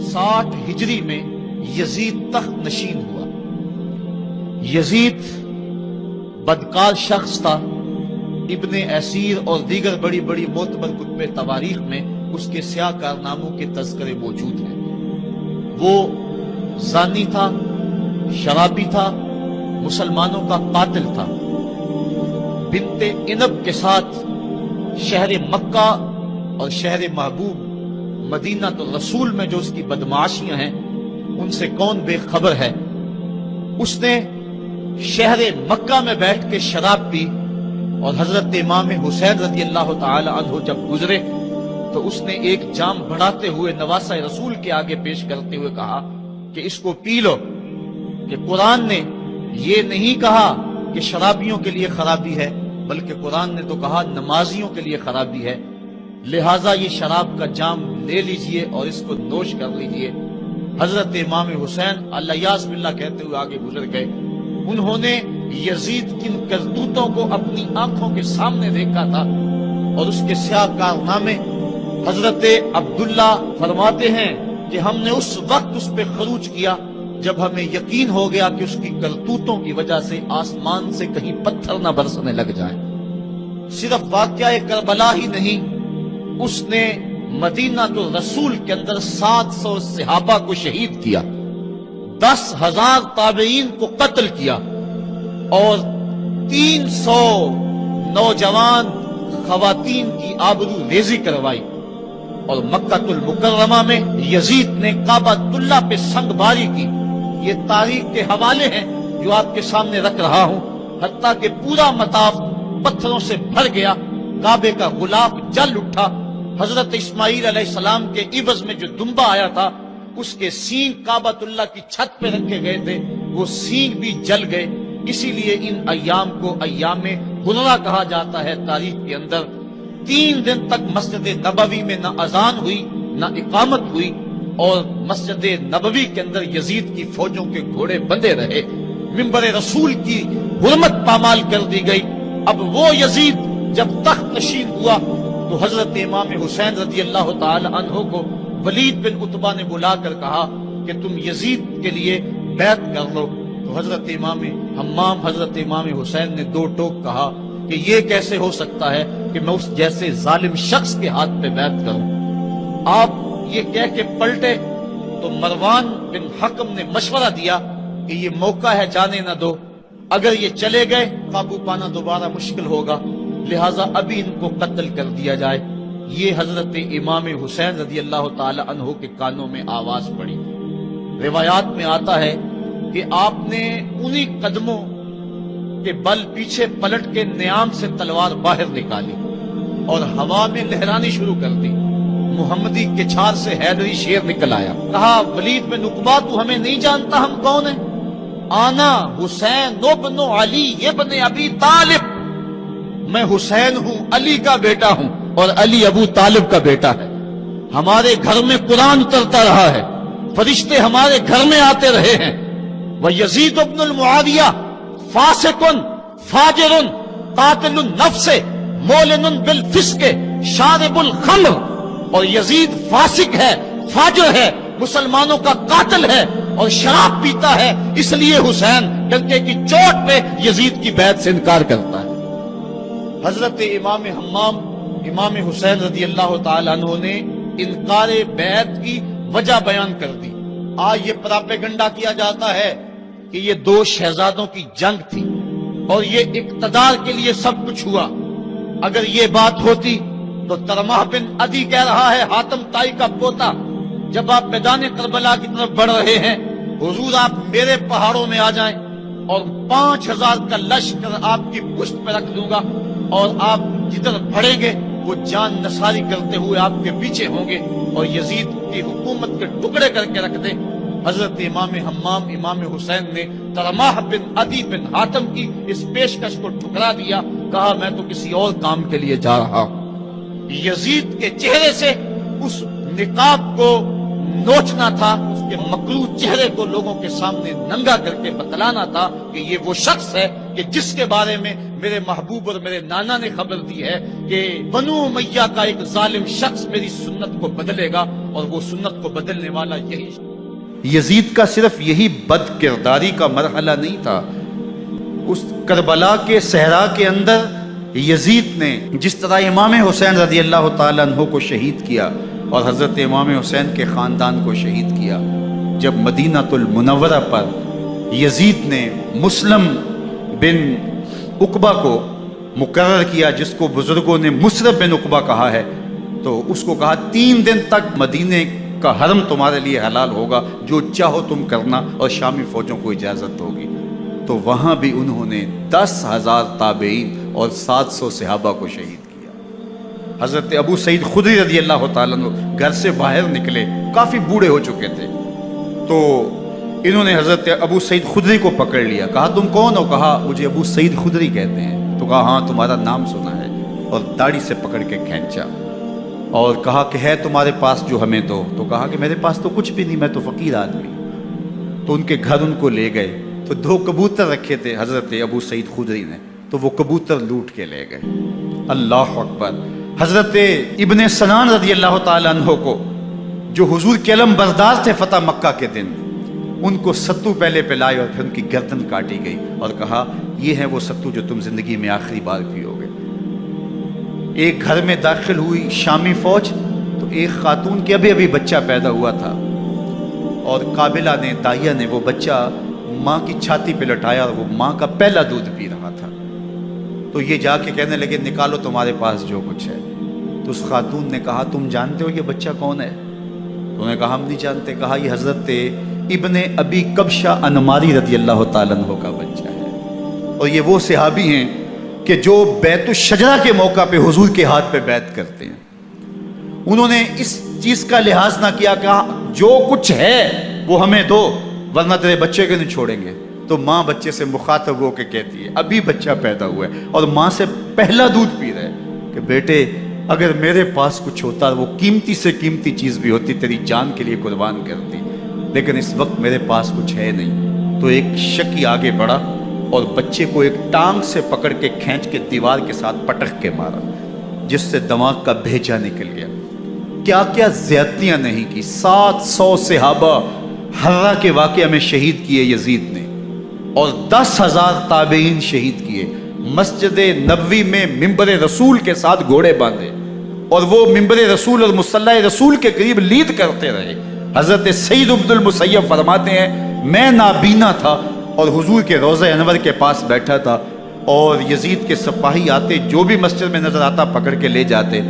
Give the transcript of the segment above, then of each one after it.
60 ہجری میں یزید تخت نشین ہوا۔ یزید بدکار شخص تھا، ابن اسیر اور دیگر بڑی بڑی معتبر کتب تواریخ میں اس کے سیاہ کارناموں کے تذکرے موجود ہیں۔ وہ زانی تھا، شرابی تھا، مسلمانوں کا قاتل تھا۔ بنت عنب کے ساتھ شہر مکہ اور شہر محبوب مدینہ الرسول میں جو اس کی بدمعاشیاں ہیں ان سے کون بے خبر ہے۔ اس نے شہر مکہ میں بیٹھ کے شراب پی، اور حضرت امام حسین رضی اللہ تعالی عنہ جب گزرے تو اس نے ایک جام بڑھاتے ہوئے نواسہ رسول کے آگے پیش کرتے ہوئے کہا کہ اس کو پی لو، کہ قرآن نے یہ نہیں کہا کہ شرابیوں کے لیے خرابی ہے، بلکہ قرآن نے تو کہا نمازیوں کے لیے خرابی ہے، لہٰذا یہ شراب کا جام لے لیجئے اور اس کو نوش کر لیجئے۔ حضرت امام حسین اللہ یاس باللہ کہتے ہوئے آگے گزر گئے۔ انہوں نے یزید کن کرتوتوں کو اپنی آنکھوں کے سامنے دیکھا تھا، اور اس کے سیاہ کارنامے حضرت عبداللہ فرماتے ہیں کہ ہم نے اس وقت اس پہ خروج کیا جب ہمیں یقین ہو گیا کہ اس کی کرتوتوں کی وجہ سے آسمان سے کہیں پتھر نہ برسنے لگ جائیں۔ صرف واقعہ کربلا ہی نہیں، اس نے مدینہ الرسول کے اندر 700 صحابہ کو شہید کیا، 10,000 تابعین کو قتل کیا، اور 300 نوجوان خواتین کی آبرو ریزی کروائی۔ اور مکہ المکرمہ میں یزید نے کعبۃ اللہ پہ سنگ باری کی۔ یہ تاریخ کے حوالے ہیں جو آپ کے سامنے رکھ رہا ہوں، حتیٰ کہ پورا مطاف پتھروں سے بھر گیا، کعبے کا غلاف جل اٹھا۔ حضرت اسماعیل علیہ السلام کے عوض میں جو دمبا آیا تھا اس کے سینگ کعبۃ اللہ کی چھت پہ رکھے گئے تھے، وہ سینگ بھی جل گئے۔ اسی لیے ان ایام کو ایام غرہ کہا جاتا ہے تاریخ کے اندر۔ 3 دن تک مسجد نبوی میں نہ اذان ہوئی نہ اقامت ہوئی، اور مسجد نبوی کے اندر یزید کی فوجوں کے گھوڑے بندے رہے۔ منبر رسول کی حرمت پامال کر دی گئی۔ اب وہ یزید جب تخت نشین ہوا تو حضرت امام حسین رضی اللہ تعالی عنہ کو ولید بن عتبہ نے بلا کر کہا کہ تم یزید کے لیے بیعت کر لو۔ تو حضرت امام حمام حضرت امام حسین نے 2 ٹوک کہا کہ یہ کیسے ہو سکتا ہے کہ میں اس جیسے ظالم شخص کے ہاتھ پہ بیعت کروں۔ آپ یہ کہہ کے پلٹے تو مروان بن حکم نے مشورہ دیا کہ یہ موقع ہے، جانے نہ دو، اگر یہ چلے گئے قابو پانا دوبارہ مشکل ہوگا، لہٰذا ابھی ان کو قتل کر دیا جائے۔ یہ حضرت امام حسین رضی اللہ تعالی عنہ کے کانوں میں آواز پڑی۔ روایات میں آتا ہے کہ آپ نے انہی قدموں کے بل پیچھے پلٹ کے نیام سے تلوار باہر نکالی اور ہوا میں لہرانی شروع کر دی۔ محمدی کے چھار سے حیدری شیر نکل آیا، کہا ولید بن عقبہ تو ہمیں نہیں جانتا ہم کون ہیں؟ آنا حسین ابن علی ابن ابی طالب، میں حسین ہوں، علی کا بیٹا ہوں، اور علی ابو طالب کا بیٹا ہے۔ ہمارے گھر میں قرآن اترتا رہا ہے، فرشتے ہمارے گھر میں آتے رہے ہیں۔ وَيَزِيدُ ابن المعاویہ فاسق فاجر قاتل النفس مولن بالفسق شارب الخمر، اور یزید فاسق ہے، فاجر ہے، مسلمانوں کا قاتل ہے اور شراب پیتا ہے، اس لیے حسین ڈنکے کی چوٹ پہ یزید کی بیعت سے انکار کرتا ہے۔ حضرت امام حمام امام حسین رضی اللہ تعالی عنہ نے انکار بیعت کی وجہ بیان کر دی۔ آج یہ پراپیگنڈا کیا جاتا ہے کہ یہ 2 شہزادوں کی جنگ تھی اور یہ اقتدار کے لیے سب کچھ ہوا۔ اگر یہ بات ہوتی تو ترمح بن عدی کہہ رہا ہے، حاتم طائی کا پوتا، جب آپ میدان کربلا کی طرف بڑھ رہے ہیں، حضور آپ میرے پہاڑوں میں آ جائیں اور 5000 کا لشکر آپ کی پشت پہ رکھ دوں گا، اور آپ جدھر بڑھیں گے وہ جان نثاری کرتے ہوئے آپ کے پیچھے ہوں گے اور یزید کی حکومت کے ٹکڑے کر کے رکھ دیں۔ حضرت امام حمام امام حسین نے ترمح بن عدی بن حاتم کی اس پیشکش کو ٹھکرا دیا، کہا میں تو کسی اور کام کے لیے جا رہا ہوں۔ یزید کے چہرے سے اس نقاب کو نوچنا تھا، اس کے مکروہ چہرے کو لوگوں کے سامنے ننگا کر کے بتلانا تھا کہ یہ وہ شخص ہے کہ جس کے بارے میں میرے محبوب اور میرے نانا نے خبر دی ہے کہ بنو امیہ کا ایک ظالم شخص میری سنت کو بدلے گا۔ اور وہ سنت کو بدلنے والا یہی یزید کا صرف یہی بد کرداری کا مرحلہ نہیں تھا، اس کربلا کے صحرا کے اندر یزید نے جس طرح امام حسین رضی اللہ تعالیٰ عنہ کو شہید کیا اور حضرت امام حسین کے خاندان کو شہید کیا، جب مدینہ المنورہ پر یزید نے مسلم بن عقبہ کو مقرر کیا، جس کو بزرگوں نے مصرف بن عقبہ کہا ہے، تو اس کو کہا 3 دن تک مدینے کا حرم تمہارے لیے حلال ہوگا، جو چاہو تم کرنا، اور شامی فوجوں کو اجازت ہوگی۔ تو وہاں بھی انہوں نے 10,000 تابعین اور 700 صحابہ کو شہید کیا۔ حضرت ابو سعید خدری رضی اللہ تعالیٰ عنہ گھر سے باہر نکلے، کافی بوڑھے ہو چکے تھے، تو انہوں نے حضرت ابو سعید خدری کو پکڑ لیا، کہا تم کون ہو؟ کہا مجھے ابو سعید خدری کہتے ہیں۔ تو کہا ہاں تمہارا نام سنا ہے، اور داڑھی سے پکڑ کے کھینچا اور کہا کہ ہے تمہارے پاس جو ہمیں دو؟ تو کہا کہ میرے پاس تو کچھ بھی نہیں، میں تو فقیر آدمی ہوں۔ تو ان کے گھر ان کو لے گئے، تو 2 کبوتر رکھے تھے حضرت ابو سعید خدری نے، تو وہ کبوتر لوٹ کے لے گئے۔ اللہ اکبر۔ حضرت ابن سنان رضی اللہ تعالیٰ عنہ کو، جو حضور کے علم بردار تھے فتح مکہ کے دن، ان کو ستو پہلے پلائے اور پھر ان کی گردن کاٹی گئی اور کہا یہ ہے وہ ستو جو تم زندگی میں آخری بار پیو گے۔ ایک گھر میں داخل ہوئی شامی فوج، تو ایک خاتون کے ابھی بچہ پیدا ہوا تھا، اور قابلہ نے، دائیہ نے وہ بچہ ماں کی چھاتی پہ لٹایا، اور وہ ماں کا پہلا دودھ پی رہا تھا۔ تو یہ جا کے کہنے لگے نکالو تمہارے پاس جو کچھ ہے۔ تو اس خاتون نے کہا تم جانتے ہو یہ بچہ کون ہے؟ تو انہوں نے کہا ہم نہیں جانتے۔ کہا یہ حضرت ابن ابی کبشہ انماری رضی اللہ تعالیٰ عنہ کا بچہ ہے، اور یہ وہ صحابی ہیں کہ جو بیت الشجرہ کے موقع پہ حضور کے ہاتھ پہ بیعت کرتے ہیں۔ انہوں نے اس چیز کا لحاظ نہ کیا، کہا جو کچھ ہے وہ ہمیں دو ورنہ تیرے بچے کو نہیں چھوڑیں گے۔ تو ماں بچے سے مخاطب ہو کے کہتی ہے، ابھی بچہ پیدا ہوا ہے اور ماں سے پہلا دودھ پی رہا ہے، کہ بیٹے اگر میرے پاس کچھ ہوتا، وہ قیمتی سے قیمتی چیز بھی ہوتی، تیری جان کے لیے قربان کرتی، لیکن اس وقت میرے پاس کچھ ہے نہیں۔ تو ایک شکی آگے بڑھا اور بچے کو ایک ٹانگ سے پکڑ کے کھینچ کے دیوار کے ساتھ پٹک کے مارا، جس سے دماغ کا بھیجا نکل گیا۔ کیا کیا زیادتیاں نہیں کی۔ 700 صحابہ حرہ کے واقعہ میں شہید کیے یزید نے، اور 10,000 تابعین شہید کیے۔ مسجد نبوی میں ممبر رسول کے ساتھ گھوڑے باندھے، اور وہ ممبر رسول اور مصلی رسول کے قریب لید کرتے رہے۔ حضرت سعید عبد المسیب فرماتے ہیں میں نابینا تھا اور حضور کے روضہ انور کے پاس بیٹھا تھا، اور یزید کے سپاہی آتے، جو بھی مسجد میں نظر آتا پکڑ کے لے جاتے،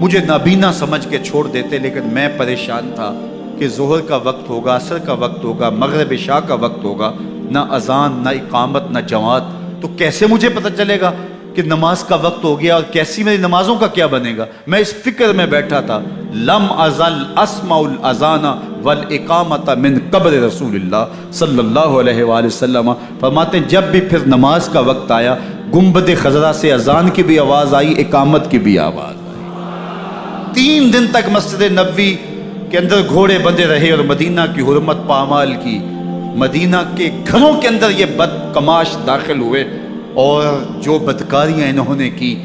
مجھے نابینا سمجھ کے چھوڑ دیتے، لیکن میں پریشان تھا کہ ظہر کا وقت ہوگا، عصر کا وقت ہوگا، مغرب عشاء کا وقت ہوگا، نہ اذان نہ اقامت نہ جماعت، تو کیسے مجھے پتہ چلے گا کہ نماز کا وقت ہو گیا، اور کیسی میری نمازوں کا کیا بنے گا؟ میں اس فکر میں بیٹھا تھا۔ لم ازل اسمع الاذان والاقامت من قبر رسول اللہ صلی اللہ علیہ وآلہ وسلم۔ فرماتے ہیں جب بھی پھر نماز کا وقت آیا، گنبد خضرا سے اذان کی بھی آواز آئی، اقامت کی بھی آواز آئی۔ 3 دن تک مسجد نبوی کے اندر گھوڑے بندے رہے، اور مدینہ کی حرمت پامال کی۔ مدینہ کے گھروں کے اندر یہ بدکماش داخل ہوئے، اور جو بدکاریاں انہوں نے کی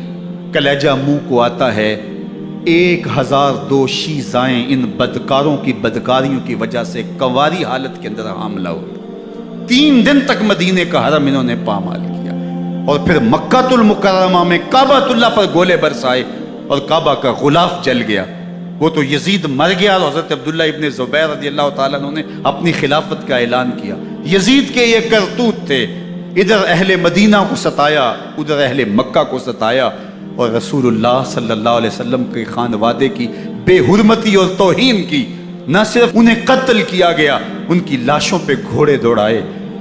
کلیجہ منہ کو آتا ہے۔ 1002 شیزائیں ان بدکاروں کی بدکاریوں کی وجہ سے کنواری حالت کے اندر حاملہ ہوئی۔ 3 دن تک مدینے کا حرم انہوں نے پامال کیا، اور پھر مکہ المکرمہ میں کعبہ اللہ پر گولے برسائے، اور کعبہ کا غلاف جل گیا۔ وہ تو یزید مر گیا، اور حضرت عبداللہ ابن زبیر رضی اللہ تعالیٰ عنہ نے اپنی خلافت کا اعلان کیا۔ یزید کے یہ کرتوت تھے، ادھر اہل مدینہ کو ستایا، ادھر اہل مکہ کو ستایا، اور رسول اللہ صلی اللہ علیہ وسلم کے خانوادے کی بے حرمتی اور توہین کی۔ نہ صرف انہیں قتل کیا گیا، ان کی لاشوں پہ گھوڑے دوڑائے۔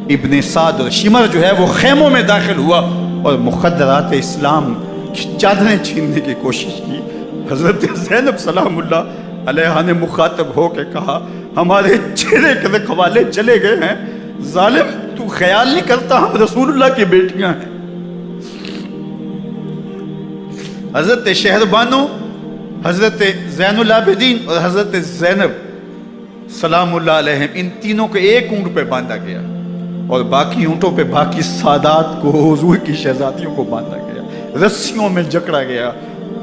ابن سعد اور شمر جو ہے وہ خیموں میں داخل ہوا اور مخدرات اسلام کی چادریں چھیننے کی کوشش کی۔ حضرت زینب سلام اللہ علیہ نے مخاطب ہو کے کہا ہمارے چہرے کے رکھوالے چلے گئے ہیں، ظالم تو خیال نہیں کرتا ہم رسول اللہ کی بیٹیاں ہیں۔ حضرت شہربانو، حضرت زین العابدین اور حضرت زینب سلام اللہ علیہ، ان تینوں کو ایک اونٹ پہ باندھا گیا، اور باقی اونٹوں پہ باقی سادات کو، حضور کی شہزادیوں کو باندھا گیا، رسیوں میں جکڑا گیا،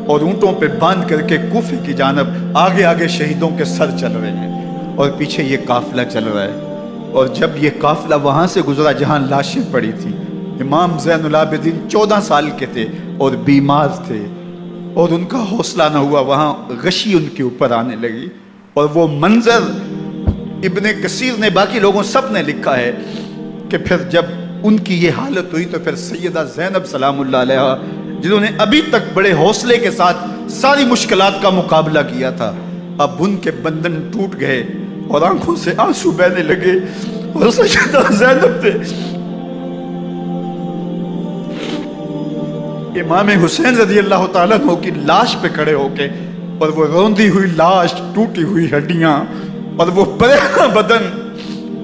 اور اونٹوں پہ باندھ کر کے کوفے کی جانب آگے آگے شہیدوں کے سر چل رہے ہیں اور پیچھے یہ قافلہ چل رہا ہے۔ اور جب یہ قافلہ وہاں سے گزرا جہاں لاشیں پڑی تھی، امام زین العابدین 14 سال کے تھے اور بیمار تھے اور ان کا حوصلہ نہ ہوا، وہاں غشی ان کے اوپر آنے لگی۔ اور وہ منظر ابن کثیر نے، باقی لوگوں سب نے لکھا ہے کہ پھر جب ان کی یہ حالت ہوئی تو پھر سیدہ زینب سلام اللہ علیہا، جنہوں نے ابھی تک بڑے حوصلے کے ساتھ ساری مشکلات کا مقابلہ کیا تھا، اب ان کے بندن ٹوٹ گئے اور آنکھوں سے آنسو بہنے لگے، اور سیدہ زینب نے امام حسین رضی اللہ تعالیٰ عنہ کی لاش پہ کھڑے ہو کے، اور وہ روندی ہوئی لاش، ٹوٹی ہوئی ہڈیاں اور وہ پریشان بدن،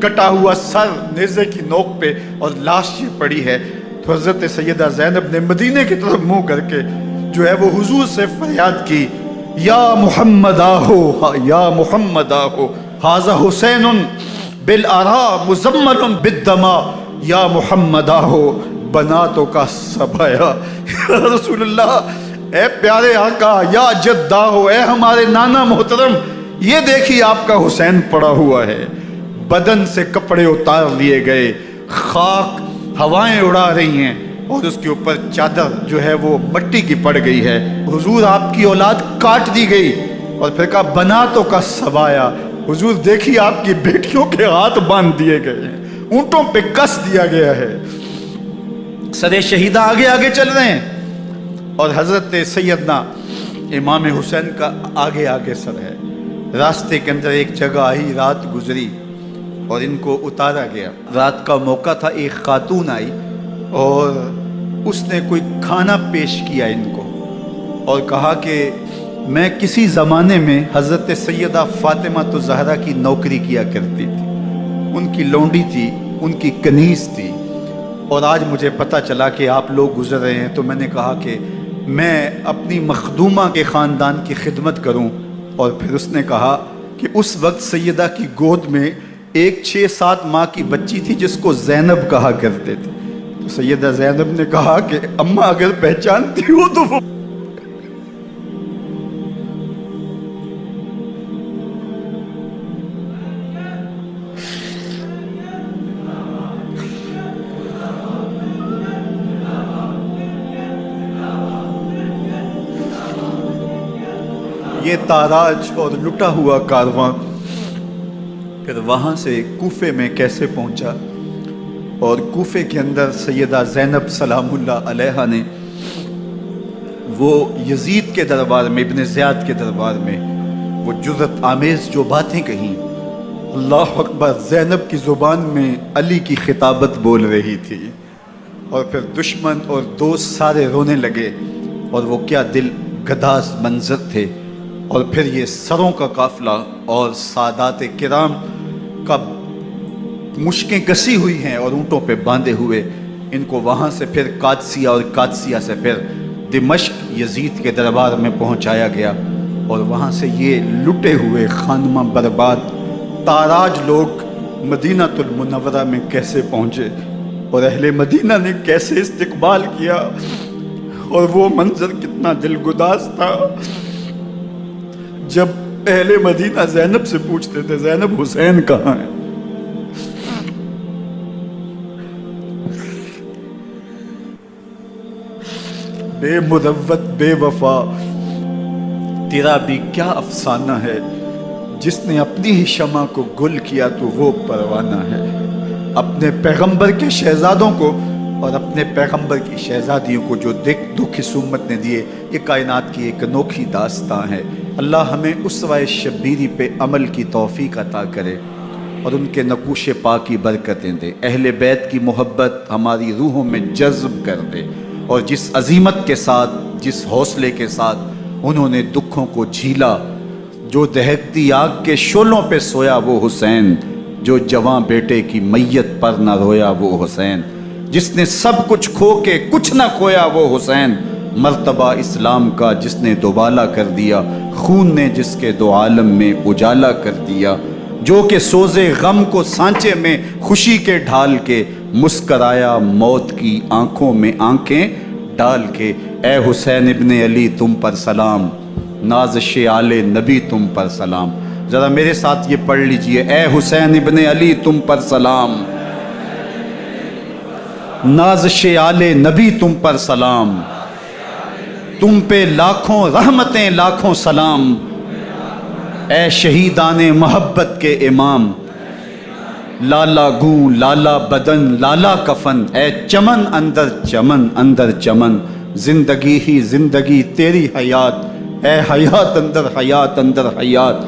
کٹا ہوا سر نیزے کی نوک پہ اور لاش یہ پڑی ہے، تو حضرت سیدہ زینب نے مدینے کی طرف منہ کر کے جو ہے وہ حضور سے فریاد کی، یا محمد آہو، یا محمد آہو، ھذا حسین بالآراء مزمل بالدماء، یا محمد آہو بناتوں کا سبایا۔ یا رسول اللہ، اے پیارے آقا، یا جدہ ہو، اے ہمارے نانا محترم، یہ دیکھیے آپ کا حسین پڑا ہوا ہے، بدن سے کپڑے اتار لیے گئے، خاک ہوائیں اڑا رہی ہیں اور اس کے اوپر چادر جو ہے وہ مٹی کی پڑ گئی ہے، حضور آپ کی اولاد کاٹ دی گئی، اور پھر کہا بناتوں کا سبایا، حضور دیکھیے آپ کی بیٹیوں کے ہاتھ باندھ دیے گئے ہیں، اونٹوں پہ کس دیا گیا ہے، سر شہیدہ آگے آگے چل رہے ہیں، اور حضرت سیدنا امام حسین کا آگے آگے سر ہے۔ راستے کے اندر ایک جگہ آئی، رات گزری اور ان کو اتارا گیا۔ رات کا موقع تھا، ایک خاتون آئی اور اس نے کوئی کھانا پیش کیا ان کو اور کہا کہ میں کسی زمانے میں حضرت سیدہ فاطمہ الزہرا کی نوکری کیا کرتی تھی، ان کی لونڈی تھی، ان کی کنیز تھی، اور آج مجھے پتہ چلا کہ آپ لوگ گزر رہے ہیں، تو میں نے کہا کہ میں اپنی مخدومہ کے خاندان کی خدمت کروں۔ اور پھر اس نے کہا کہ اس وقت سیدہ کی گود میں ایک 6-7 ماہ کی بچی تھی جس کو زینب کہا کرتے تھے، تو سیدہ زینب نے کہا کہ اماں اگر پہچانتی ہو تو وہ یہ تاراج اور لٹا ہوا کارواں پھر وہاں سے کوفے میں کیسے پہنچا، اور کوفے کے اندر سیدہ زینب سلام اللہ علیہا نے وہ یزید کے دربار میں، ابن زیاد کے دربار میں وہ جرأت آمیز جو باتیں کہیں، اللہ اکبر، زینب کی زبان میں علی کی خطابت بول رہی تھی، اور پھر دشمن اور دوست سارے رونے لگے، اور وہ کیا دل گداز منظر تھے، اور پھر یہ سروں کا قافلہ اور سادات کرام کا مشکیں کسی ہوئی ہیں اور اونٹوں پہ باندھے ہوئے، ان کو وہاں سے پھر قادسیہ اور قادسیہ سے پھر دمشق یزید کے دربار میں پہنچایا گیا، اور وہاں سے یہ لٹے ہوئے خانمہ برباد تاراج لوگ مدینہ المنورہ میں کیسے پہنچے، اور اہل مدینہ نے کیسے استقبال کیا، اور وہ منظر کتنا دل گداز تھا جب اہل مدینہ زینب سے پوچھتے تھے زینب حسین کہاں ہے؟ بے مروت بے وفا تیرا بھی کیا افسانہ ہے، جس نے اپنی ہی شمع کو گل کیا تو وہ پروانہ ہے۔ اپنے پیغمبر کے شہزادوں کو اور اپنے پیغمبر کی شہزادیوں کو جو دکھ اس امت نے دیے، یہ کائنات کی ایک انوکھی داستان ہے۔ اللہ ہمیں اسوہ شبیری پہ عمل کی توفیق عطا کرے اور ان کے نقوش پاک کی برکتیں دے، اہل بیت کی محبت ہماری روحوں میں جذب کر دے، اور جس عظیمت کے ساتھ، جس حوصلے کے ساتھ انہوں نے دکھوں کو جھیلا، جو دہکتی آگ کے شعلوں پہ سویا وہ حسین، جو جواں بیٹے کی میت پر نہ رویا وہ حسین، جس نے سب کچھ کھو کے کچھ نہ کھویا وہ حسین، مرتبہ اسلام کا جس نے دوبالا کر دیا، خون نے جس کے دو عالم میں اجالا کر دیا، جو کہ سوزے غم کو سانچے میں خوشی کے ڈھال کے، مسکرایا موت کی آنکھوں میں آنکھیں ڈال کے، اے حسین ابن علی تم پر سلام، نازش آل نبی تم پر سلام۔ ذرا میرے ساتھ یہ پڑھ لیجئے، اے حسین ابن علی تم پر سلام، نازش آل نبی تم پر سلام، تم پہ لاکھوں رحمتیں لاکھوں سلام، اے شہیدان محبت کے امام، لالا گوں لالا بدن لالا کفن، اے چمن اندر چمن، زندگی ہی زندگی تیری حیات، اے حیات اندر حیات اندر حیات۔